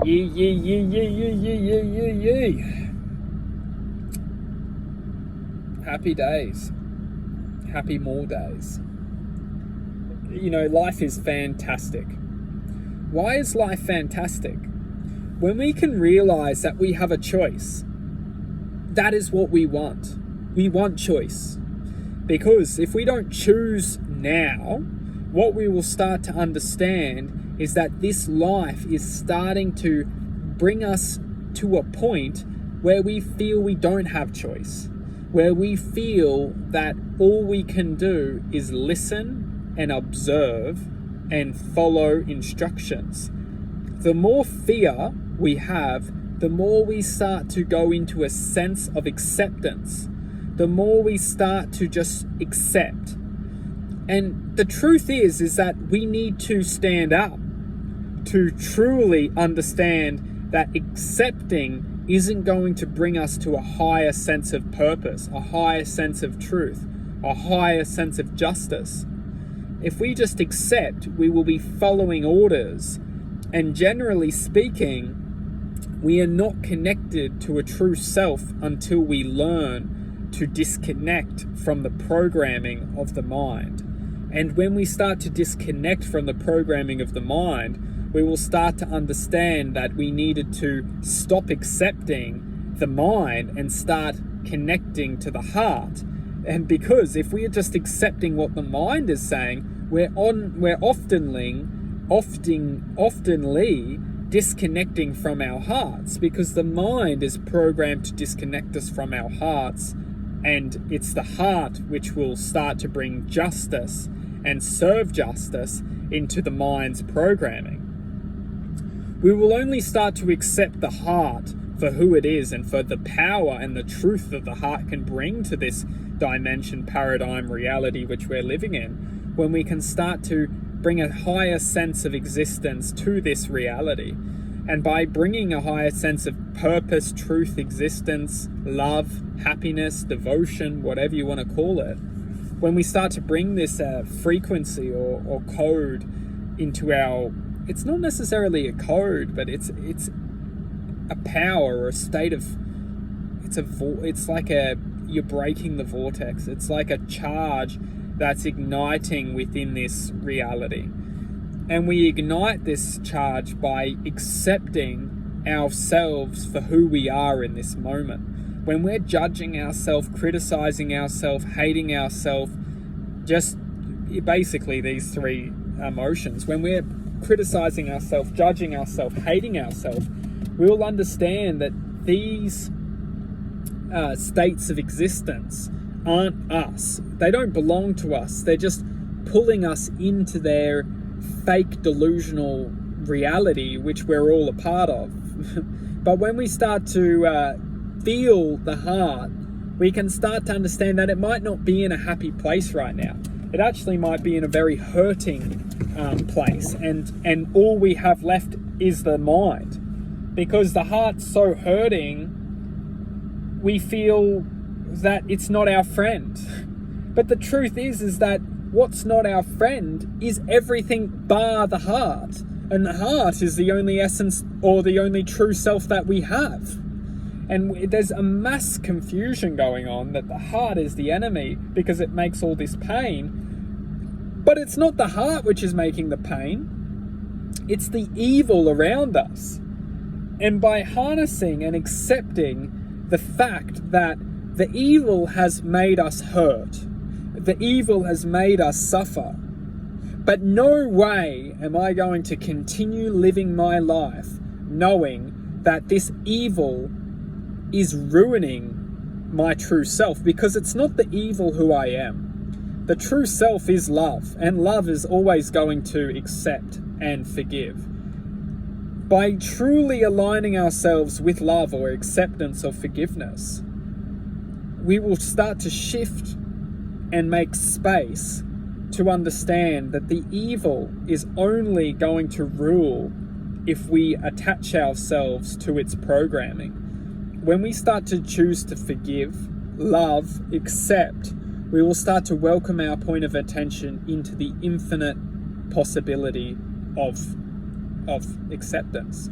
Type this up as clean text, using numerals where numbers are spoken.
Yee. Happy days. Happy more days. You know, life is fantastic. Why is life fantastic? When we can realize that we have a choice, that is what we want. We want choice. Because if we don't choose now, what we will start to understand is that this life is starting to bring us to a point where we feel we don't have choice, where we feel that all we can do is listen and observe and follow instructions. The more fear we have, the more we start to go into a sense of acceptance, the more we start to just accept. And the truth is that we need to stand up to truly understand that accepting isn't going to bring us to a higher sense of purpose, a higher sense of truth, a higher sense of justice. If we just accept, we will be following orders. And generally speaking, we are not connected to a true self until we learn to disconnect from the programming of the mind. And when we start to disconnect from the programming of the mind, we will start to understand that we needed to stop accepting the mind and start connecting to the heart. And because if we are just accepting what the mind is saying, we're oftenly disconnecting from our hearts, because the mind is programmed to disconnect us from our hearts, and it's the heart which will start to bring justice and serve justice into the mind's programming. We will only start to accept the heart for who it is and for the power and the truth that the heart can bring to this dimension, paradigm, reality which we're living in, when we can start to bring a higher sense of existence to this reality. And by bringing a higher sense of purpose, truth, existence, love, happiness, devotion, whatever you want to call it, when we start to bring this frequency or code into our, it's not necessarily a code, but it's a power or a state of, it's like you're breaking the vortex. It's like a charge that's igniting within this reality. And we ignite this charge by accepting ourselves for who we are in this moment. When we're judging ourselves, criticizing ourselves, hating ourselves, just basically these three emotions, when we're criticizing ourselves, judging ourselves, hating ourselves, we will understand that these states of existence aren't us. They don't belong to us. They're just pulling us into their fake delusional reality, which we're all a part of. But when we start to feel the heart, we can start to understand that it might not be in a happy place right now. It actually might be in a very hurting place, and all we have left is the mind. Because the heart's so hurting, we feel that it's not our friend. But the truth is that what's not our friend is everything bar the heart. And the heart is the only essence or the only true self that we have. And there's a mass confusion going on that the heart is the enemy because it makes all this pain. But it's not the heart which is making the pain. It's the evil around us. And by harnessing and accepting the fact that the evil has made us hurt, the evil has made us suffer, but no way am I going to continue living my life knowing that this evil is ruining my true self, because it's not the evil who I am. The true self is love, and love is always going to accept and forgive. By truly aligning ourselves with love or acceptance or forgiveness, we will start to shift and make space to understand that the evil is only going to rule if we attach ourselves to its programming. When we start to choose to forgive, love, accept, we will start to welcome our point of attention into the infinite possibility of acceptance.